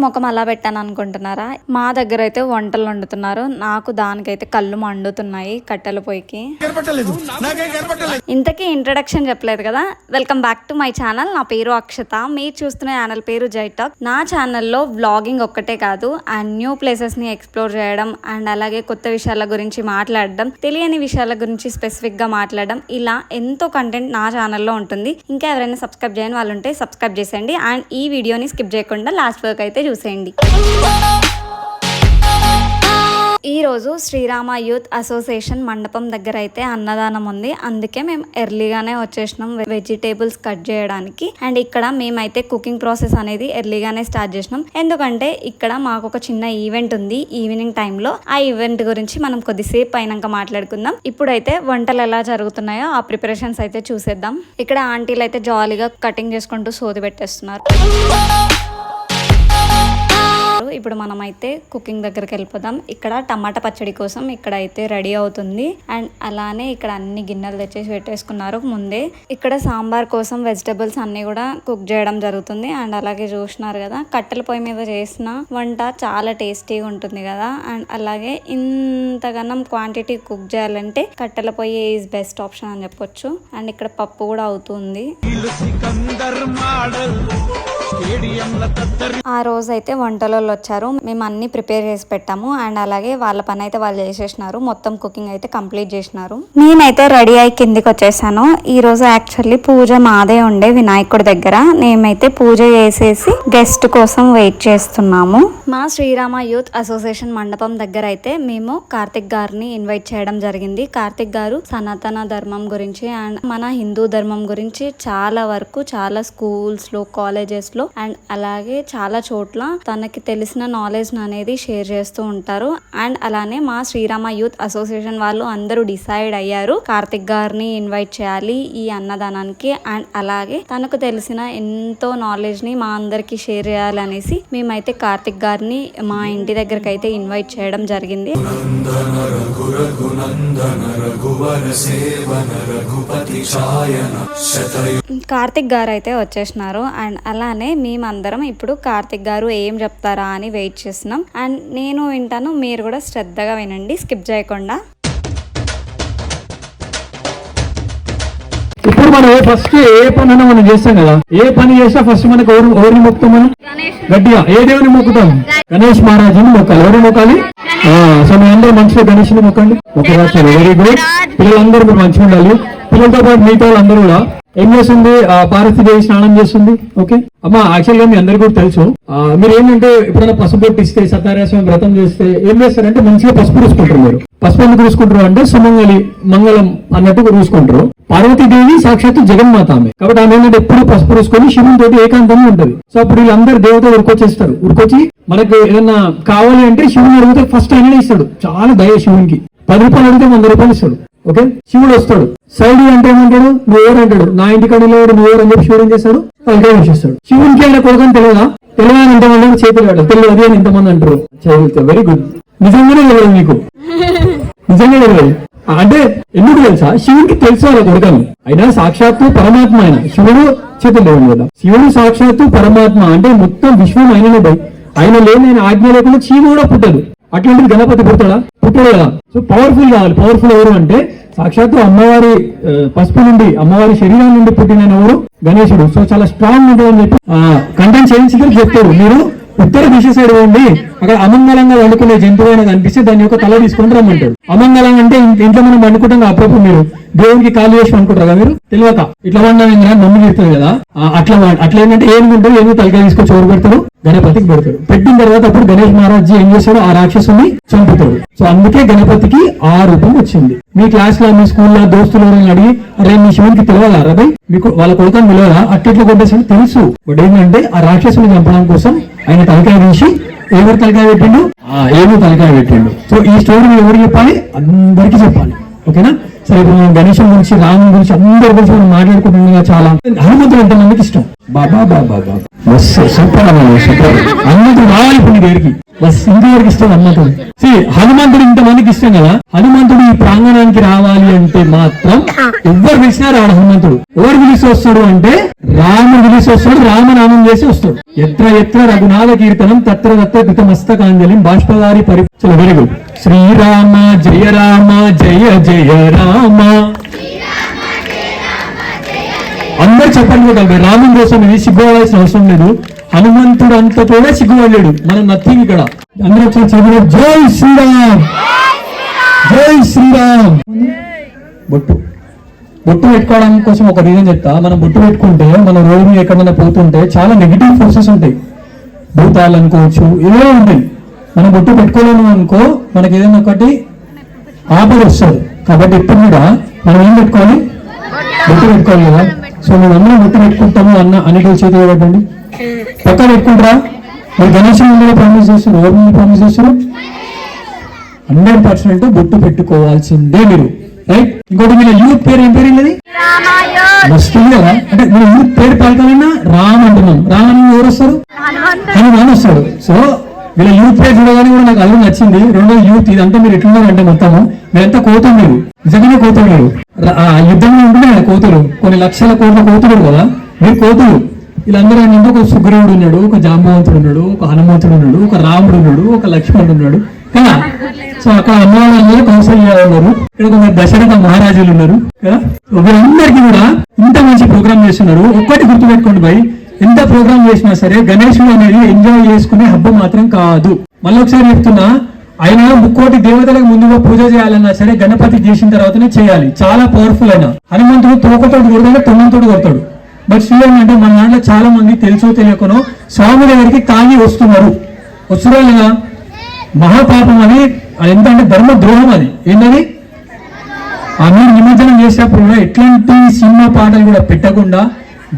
ముఖం అలా పెట్టాను అనుకుంటున్నారా? మా దగ్గర అయితే వంటలు వండుతున్నారు. నాకు దానికైతే కళ్ళు మండుతున్నాయి కట్టెల పొయ్యికి. ఇంతకీ ఇంట్రడక్షన్ చెప్పలేదు కదా. Welcome back to my channel. నా పేరు అక్షత. మీరు చూస్తున్న ఛానల్ పేరు జైటాక్. నా ఛానల్లో వ్లాగింగ్ ఒక్కటే కాదు, అండ్ న్యూ ప్లేసెస్ ని ఎక్స్ప్లోర్ చేయడం, అండ్ అలాగే కొత్త విషయాల గురించి మాట్లాడడం, తెలియని విషయాల గురించి స్పెసిఫిక్ గా మాట్లాడడం, ఇలా ఎంతో కంటెంట్ నా ఛానల్లో ఉంటుంది. ఇంకా ఎవరైనా సబ్స్క్రైబ్ చేయని వాళ్ళు ఉంటే సబ్స్క్రైబ్ చేసేయండి, అండ్ ఈ వీడియోని స్కిప్ చేయకుండా లాస్ట్ వరకు అయితే చూసేయండి. ఈ రోజు శ్రీరామ యూత్ అసోసియేషన్ మండపం దగ్గర అయితే అన్నదానం ఉంది. అందుకే మేము ఎర్లీగానే వచ్చేసినాం వెజిటేబుల్స్ కట్ చేయడానికి. అండ్ ఇక్కడ మేమైతే కుకింగ్ ప్రాసెస్ అనేది ఎర్లీగానే స్టార్ట్ చేసినాం. ఎందుకంటే ఇక్కడ మాకు ఒక చిన్న ఈవెంట్ ఉంది ఈవినింగ్ టైంలో. ఆ ఈవెంట్ గురించి మనం కొద్దిసేపు అయినాక మాట్లాడుకుందాం. ఇప్పుడైతే వంటలు ఎలా జరుగుతున్నాయో ఆ ప్రిపరేషన్స్ అయితే చూసేద్దాం. ఇక్కడ ఆంటీలు అయితే జాలీగా కటింగ్ చేసుకుంటూ సోది పెట్టేస్తున్నారు. ఇప్పుడు మనం అయితే కుకింగ్ దగ్గరికి వెళ్ళిపోదాం. ఇక్కడ టమాటా పచ్చడి కోసం ఇక్కడ అయితే రెడీ అవుతుంది. అండ్ అలానే ఇక్కడ అన్ని గిన్నెలు తెచ్చేసి పెట్టేసుకున్నారు ముందే. ఇక్కడ సాంబార్ కోసం వెజిటబుల్స్ అన్ని కూడా కుక్ చేయడం జరుగుతుంది. అండ్ అలాగే చూస్తున్నారు కదా, కట్టెల పొయ్యి మీద చేసిన వంట చాలా టేస్టీగా ఉంటుంది కదా. అండ్ అలాగే ఇంతగానం క్వాంటిటీ కుక్ చేయాలంటే కట్టెల పొయ్యి ఈజ్ బెస్ట్ ఆప్షన్ అని చెప్పొచ్చు. అండ్ ఇక్కడ పప్పు కూడా అవుతుంది. ఆ రోజు అయితే వంటలలో వచ్చారు. మేము అన్ని ప్రిపేర్ చేసి పెట్టాము. అండ్ అలాగే వాళ్ళ పని అయితే వాళ్ళు చేసేసినారు. మొత్తం కుకింగ్ అయితే కంప్లీట్ చేసినారు. నేనైతే రెడీ అయి కిందికి వచ్చేసాను. ఈ రోజు యాక్చువల్లీ పూజ మాదే ఉండే వినాయకుడి దగ్గర. మేమైతే పూజ చేసేసి గెస్ట్ కోసం వెయిట్ చేస్తున్నాము. మా శ్రీరామ యూత్ అసోసియేషన్ మండపం దగ్గర అయితే మేము కార్తిక్ గారిని ఇన్వైట్ చేయడం జరిగింది. కార్తిక్ గారు సనాతన ధర్మం గురించి అండ్ మన హిందూ ధర్మం గురించి చాలా వరకు చాలా స్కూల్స్ లో, కాలేజెస్ లో అండ్ అలాగే చాలా చోట్ల తనకి తెలిసిన నాలెడ్జ్ అనేది షేర్ చేస్తూ ఉంటారు. అండ్ అలానే మా శ్రీరామ యూత్ అసోసియేషన్ వాళ్ళు అందరూ డిసైడ్ అయ్యారు కార్తిక్ గారిని ఇన్వైట్ చేయాలి ఈ అన్నదానానికి. అండ్ అలాగే తనకు తెలిసిన ఎంతో నాలెడ్జ్ ని మా అందరికి షేర్ చేయాలనేసి మేమైతే కార్తిక్ గారిని మా ఇంటి దగ్గరకు అయితే ఇన్వైట్ చేయడం జరిగింది. కార్తిక్ గారు అయితే వచ్చేసినారు. అండ్ అలానే మేమందరం ఇప్పుడు కార్తిక్ గారు ఏం చెప్తారా అని వెయిట్ చేస్తున్నాం. అండ్ నేను వింటాను, మీరు కూడా శ్రద్ధగా వినండి, స్కిప్ చేయకుండా. ఇప్పుడు మనం ఫస్ట్ ఏ పని అయినా మనం చేస్తాం కదా, ఏ పని చేసినా ఫస్ట్ మనకు ఎవరిని మొక్కుతాం? మనం గట్టిగా ఏ దేవుని మొక్కుతాం? గణేష్ మహారాజుని మొక్కాలి. ఎవరిని మొక్కాలి? సో మీ అందరూ మంచిగా గణేష్ని మొక్కండి. ఒకసారి సరే, వెరీ గుడ్. పిల్లలందరూ మీరు మంచిగా ఉండాలి. పిల్లలతో పాటు మిగతా వాళ్ళందరూ కూడా ఏం చేస్తుంది? పార్వతీదేవి స్నానం చేస్తుంది. ఓకే అమ్మా, యాక్చువల్గా మీ అందరికీ కూడా తెలుసు. మీరు ఏంటంటే ఎప్పుడైనా పసుపు పొట్టిస్తే, సత్యనారాయణ వ్రతం చేస్తే ఏం చేస్తారంటే మంచిగా పసుపు చూసుకుంటారు. మీరు పసుపు ఎందుకు చూసుకుంటారు అంటే సుమంగళి, మంగళం అన్నట్టు చూసుకుంటారు. పార్వతీదేవి సాక్షాత్తు జగన్మాత ఆమె. కాబట్టి ఆమె ఏంటంటే ఎప్పుడు పసుపు చూసుకొని శివుని తోటి ఏకాంతంగా ఉంటది. సో అప్పుడు వీళ్ళందరూ దేవత ఉరికొచ్చేస్తారు. ఉరికొచ్చి మనకు ఏదన్నా కావాలి అంటే శివుని అడిగితే ఫస్ట్ ఆయననే ఇస్తాడు. చాలా దయ శివునికి. 10 రూపాయలు అడిగితే 100 రూపాయలు ఇస్తాడు. ఓకే, శివుడు వస్తాడు. సైడ్ అంటే ఏమంటాడు? నువ్వెవరు అంటాడు. నా ఇంటికి అడిగినవాడు నువ్వెవరు అని చెప్పి శివుడు ఏం చేస్తాడు? తలకాయ వేసేస్తాడు. శివునికి ఆయన కొడుకని తెలియదా? తెలియని ఇంతమంది చేతులు ఆడాలి. తెలియదు అని ఇంతమంది అంటారు. చదువుతారు. Very good. నిజంగానే తెలియదు మీకు, నిజంగా తెలియదు. అంటే ఎందుకు తెలుసా? శివునికి తెలుసు వాళ్ళ కొడుకని. అయినా సాక్షాత్తు పరమాత్మ ఆయన. శివుడు చేతులు లేవు కదా. శివుడు సాక్షాత్తు పరమాత్మ అంటే మొత్తం విశ్వం ఆయననే. ఆయన లేని, ఆయన ఆజ్ఞ లేకుండా చీమ కూడా పుట్టదు. అట్లాంటిది గణపతి పుట్టాడా? పుట్టడు కదా. సో పవర్ఫుల్ కావాలి. పవర్ఫుల్ ఎవరు అంటే సాక్షాత్తు అమ్మవారి పసుపు నుండి, అమ్మవారి శరీరం నుండి పుట్టిన ఎవరు? గణేశుడు. సో చాలా స్ట్రాంగ్ ఉంటుందని చెప్పి కంటెంట్ చేయించి చెప్తారు. మీరు ఉత్తర దిశ సైడ్ పోండి, అక్కడ అమంగళంగా వండుకునే జంతువు అయినా కనిపిస్తే దాని యొక్క తల తీసుకొని రమ్మంటాడు. అమంగళం అంటే ఇంట్లో మనం వండుకుంటాం. అప్పుడప్పుడు మీరు దేవుడికి కాలు చేసి అనుకుంటారు కదా. మీరు తెలియక ఇట్లా వండాలి నమ్మి తీరుతుంది కదా. అట్లా ఏంటంటే ఏనుకుంటారు, ఏమి తలకాయ తీసుకొని చోరు పెడతాడు, గణపతికి పెడతాడు. పెట్టిన తర్వాత అప్పుడు గణేష్ మహారాజ్ ఏం చేస్తాడు? ఆ రాక్షసుని చంపుతాడు. సో అందుకే గణపతికి ఆ రూపం వచ్చింది. మీ క్లాస్ లో, మీ స్కూల్లో దోస్తులు అడిగి, అరే మీ శివునికి తెలియాలా రబై, మీకు వాళ్ళ కొడుకని తెలియదా? అట్లా కొట్టేసి తెలుసు. బట్ ఏంటంటే ఆ రాక్షసుని చంపడం కోసం ఆయన తలకాయ తీసి ఎవరు తలకాయ పెట్టిండు? ఏమో తలకాయ పెట్టిండు. సో ఈ స్టోరీ ఎవరు చెప్పాలి? అందరికీ చెప్పాలి. ఓకేనా? సరే, ఇప్పుడు మనం గణేశం గురించి, రాముని గురించి అందరి గురించి మనం మాట్లాడుకుంటున్నాం. చాలా హనుమంతుడు అంటే మందికి ఇష్టం. బాబా బాబా బాబా బస్ సూపర్ సూపర్. హనుమంతుడు రావాలి ఇప్పుడు నీ దగ్గరికి. బస్ ఇంకెవరికి ఇష్టం హనుమంతుడు? హనుమంతుడు ఇంతమందికి ఇష్టం కదా. హనుమంతుడు ఈ ప్రాంగణానికి రావాలి అంటే మాత్రం ఎవరు పిలిచినా రాడు హనుమంతుడు. ఎవరు పిలిచి వస్తాడు అంటే రాముడు పిలిచి వస్తాడు, రామనామం చేసి వస్తాడు. ఎత్ర ఎత్ర రఘునాథ కీర్తనం తత్ర తత్ర కృతమస్తకాంజలిం బాష్పవారి పరిచయం. Very good. శ్రీరామ జయ రామ జయ జయ రామ. అందరు చెప్పండి కూడా రామం కోసం ఇది సిగ్గుపడాల్సిన అవసరం లేదు. హనుమంతుడు అంత కూడా సిగ్గుపడలేడు. మనం నథింగ్ ఇక్కడ. అందరూ చెప్పిన జై శ్రీరామ్ జై శ్రీరామ్. బొట్టు బొట్టు పెట్టుకోవడం కోసం ఒక రీజన్ చెప్తా. మనం బొట్టు పెట్టుకుంటే మన రోడ్డు మీద ఎక్కడైనా పోతుంటే చాలా నెగిటివ్ ఫోర్సెస్ ఉంటాయి. భూతాలు అనుకోవచ్చు, ఏవో ఉంటాయి. మనం బొట్టు పెట్టుకోలేము అనుకో, మనకి ఏదైనా ఒకటి ఆపద వస్తుంది. కాబట్టి ఎప్పుడు కూడా మనం ఏం పెట్టుకోవాలి? బొట్టు పెట్టుకోవాలి కదా. సో మేము అందరం బొట్టు పెట్టుకుంటాము అన్నిటి చేతి పెట్టండి. పక్క పెట్టుకుంటారా? మీరు గణేష్ ముందు ప్రామిస్ చేస్తారు. ఎవరి ముందు ప్రామిస్ చేస్తారు? 100% బొట్టు పెట్టుకోవాల్సిందే మీరు. రైట్. ఇంకోటి మీరు యూత్ పేరు ఏం పేరు వెళ్ళేది? వస్తుంది కదా. అంటే మీరు యూత్ పేరు పలకాలన్నా రామ్ అంటున్నాం. రామ్ అని ఎవరు వస్తారు? హనుమాన్ వస్తాడు. సో వీళ్ళ యూత్ పేరు చూడగానే కూడా నాకు అది నచ్చింది. రెండో యూత్ ఇదంతా మీరు ఎట్లున్నారు అంటే మొత్తము మీరంతా కోతులు. మీరు నిజంగానే కోతులు. మీరు యుద్ధంలో ఉంటున్నాయి కదా కోతులు, కొన్ని లక్షల కోట్ల కోతులు కదా. మీరు కోతులు. వీళ్ళందరూ ఏంటంటే ఒక సుగ్రీవుడు ఉన్నాడు, ఒక జాంబవంతుడు ఉన్నాడు, ఒక హనుమంతుడు ఉన్నాడు, ఒక రాముడు ఉన్నాడు, ఒక లక్ష్మణుడు ఉన్నాడు కదా. సో అక్కడ అమ్మవాళ్ళు కౌశల్య ఉన్నారు, ఇక్కడ కొందరు దశరథ మహారాజులు ఉన్నారు కదా. వీళ్ళందరికీ కూడా ఇంత మంచి ప్రోగ్రామ్ చేస్తున్నారు. ఒక్కటి గుర్తుపెట్టుకోండి భయ్, ఎంత ప్రోగ్రామ్ చేసినా సరే గణేశుడు అనేది ఎంజాయ్ చేసుకునే హబ్బ మాత్రం కాదు. మళ్ళీ ఒకసారి చెప్తున్నా, ఆయన 3 దేవతలకు ముందుగా పూజ చేయాలన్నా సరే గణపతి చేసిన తర్వాతనే చేయాలి. చాలా పవర్ఫుల్ అయినా. హనుమంతుడు తోకతోడు కొడతాడు, తొమ్మంతోడు కొడతాడు. బట్ స్టూడెంట్ అంటే మన దాంట్లో చాలా మంది తెలుసో తెలియకనో స్వామి దగ్గరికి తాగి వస్తున్నారు లేదా. మహాపాపం అని ఎంత అంటే ధర్మ ద్రోహం. అది ఏంటది? మీరు నిమజ్జనం చేసేటప్పుడు కూడా ఎట్లాంటి సినిమా పాటలు కూడా పెట్టకుండా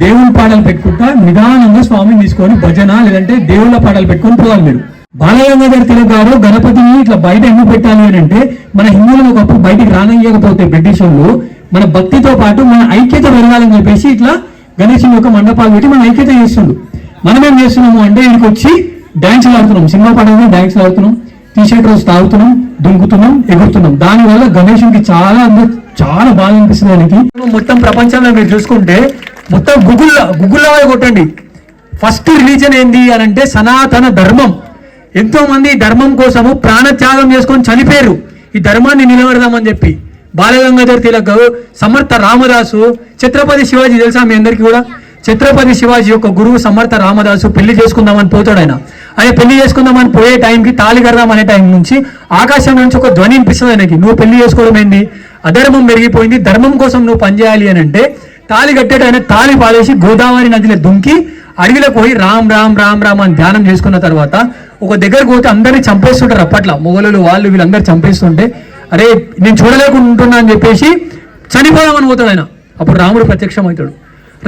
దేవుని పాటలు పెట్టుకుంటా నిదానంగా స్వామిని తీసుకొని భజన లేదంటే దేవుళ్ళ పాటలు పెట్టుకొని పోవాలి. మీరు బాలగంగాధర తిలక్ గారు గణపతిని ఇట్లా బయట ఎందుకు పెట్టాలి అని అంటే, మన హిందువులను ఒకప్పుడు బయటికి రానియకపోతే బ్రిటిష్ వాళ్ళు మన భక్తితో పాటు మన ఐక్యత పెరగాలని చెప్పేసి ఇట్లా గణేశుని యొక్క మండపాలు పెట్టి మనం ఐక్యత చేస్తుండు. మనం ఏం చేస్తున్నాము అంటే ఇక్కడికి వచ్చి డాన్సులు ఆడుతున్నాం, సినిమా పాటలు డాన్సులు ఆడుతున్నాం, టీ-షర్ట్ రోజు తాగుతున్నాం, దుంకుతున్నాం, ఎగురుతున్నాం. దానివల్ల గణేశునికి చాలా బాగా అనిపిస్తుంది. దానికి మొత్తం ప్రపంచంలో మీరు చూసుకుంటే మొత్తం గుగ్గుల్లో కొట్టండి. ఫస్ట్ రిలీజన్ ఏంది అని అంటే సనాతన ధర్మం. ఎంతో మంది ధర్మం కోసము ప్రాణత్యాగం చేసుకొని చనిపోయారు ఈ ధర్మాన్ని నిలబెడదామని చెప్పి. బాలగంగాధర్ తిలక్, సమర్థ రామదాసు, ఛత్రపతి శివాజీ తెలుసా మీ అందరికీ కూడా? ఛత్రపతి శివాజీ యొక్క గురువు సమర్థ రామదాసు పెళ్లి చేసుకుందామని పోతాడు. ఆయన పెళ్లి చేసుకుందామని పోయే టైంకి తాళి కడదాం అనే టైం నుంచి ఆకాశం నుంచి ఒక ధ్వని వినిపిస్తుంది ఆయనకి. నువ్వు పెళ్లి చేసుకోవడం ఏంది? అధర్మం పెరిగిపోయింది, ధర్మం కోసం నువ్వు పనిచేయాలి అని అంటే తాళి కట్టేట ఆయన తాళి పాడేసి గోదావరి నదిలో దుంకి అడవిలో పోయి రామ్ రామ్ రామ్ రామ్ అని ధ్యానం చేసుకున్న తర్వాత ఒక దగ్గరకు పోతే అందరినీ చంపేస్తుంటారు. అప్పట్లో మొగలు వాళ్ళు వీళ్ళందరూ చంపేస్తుంటే, అరే నేను చూడలేకుంటున్నా అని చెప్పేసి చనిపోదామని పోతాడు ఆయన. అప్పుడు రాముడు ప్రత్యక్షం అవుతాడు.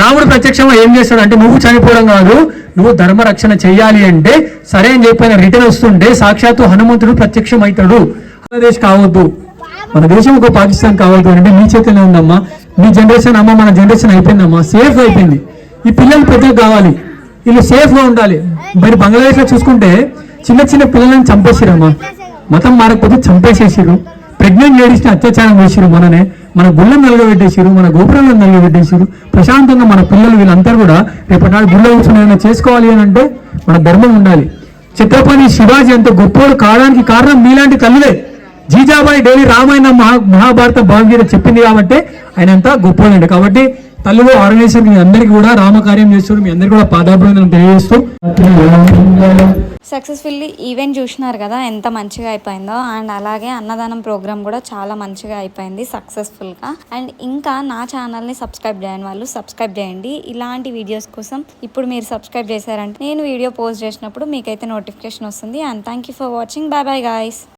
రాముడు ప్రత్యక్షంగా ఏం చేస్తాడు అంటే, నువ్వు చనిపోవడం కాదు, నువ్వు ధర్మ రక్షణ చెయ్యాలి అంటే సరే అని చెప్పి ఆయన రిటర్న్ వస్తుంటే సాక్షాత్తు హనుమంతుడు ప్రత్యక్షం అవుతాడు. బంగ్లాదేశ్ కావద్దు, మన దేశం ఒక పాకిస్తాన్ కావద్దు అంటే మీ చేతిలో ఉందమ్మా. మీ జనరేషన్ అమ్మ, మన జనరేషన్ అయిపోయిందమ్మా, సేఫ్ అయిపోయింది. ఈ పిల్లలు పెద్దగా కావాలి, వీళ్ళు సేఫ్ గా ఉండాలి. మరి బంగ్లాదేశ్ లో చూసుకుంటే చిన్న చిన్న పిల్లలను చంపేసిరమ్మా, మతం మారకపోతే చంపేసేసిరు. ప్రెగ్నెంట్ లేడీస్ ని అత్యాచారం చేసిరు, మన గుళ్ళను నలగబెట్టేసిరు, మన గోపురాలను నలగబెట్టేసిరు. ప్రశాంతంగా మన పిల్లలు వీళ్ళంతా కూడా రేపటి నాడు గుళ్ళ కూర్చొని చేసుకోవాలి అని అంటే మన ధర్మం ఉండాలి. ఛత్రపతి శివాజీ అంత గొప్పవాడు కావడానికి కారణం మీలాంటి తల్లులే. జీజాబాయి డైలీ రామాయణ మహాభారత భగవద్గీత చెప్పింది కాబట్టి ఆయన అంతా గొప్పవాడండి. కాబట్టి తల్లులు ఆర్గనైజేషన్ మీ అందరికీ కూడా రామకార్యం చేస్తారు. మీ అందరికీ కూడా పాదాభివందనం తెలియజేస్తూ సక్సెస్ఫుల్లీ ఈవెంట్ చూసినారు కదా ఎంత మంచిగా అయిపోయిందో. అండ్ అలాగే అన్నదానం ప్రోగ్రామ్ కూడా చాలా మంచిగా అయిపోయింది సక్సెస్ఫుల్గా. అండ్ ఇంకా నా ఛానల్ని సబ్స్క్రైబ్ చేయని వాళ్ళు సబ్స్క్రైబ్ చేయండి. ఇలాంటి వీడియోస్ కోసం ఇప్పుడు మీరు సబ్స్క్రైబ్ చేశారంటే నేను వీడియో పోస్ట్ చేసినప్పుడు మీకైతే నోటిఫికేషన్ వస్తుంది. And thank you for watching. Bye bye guys.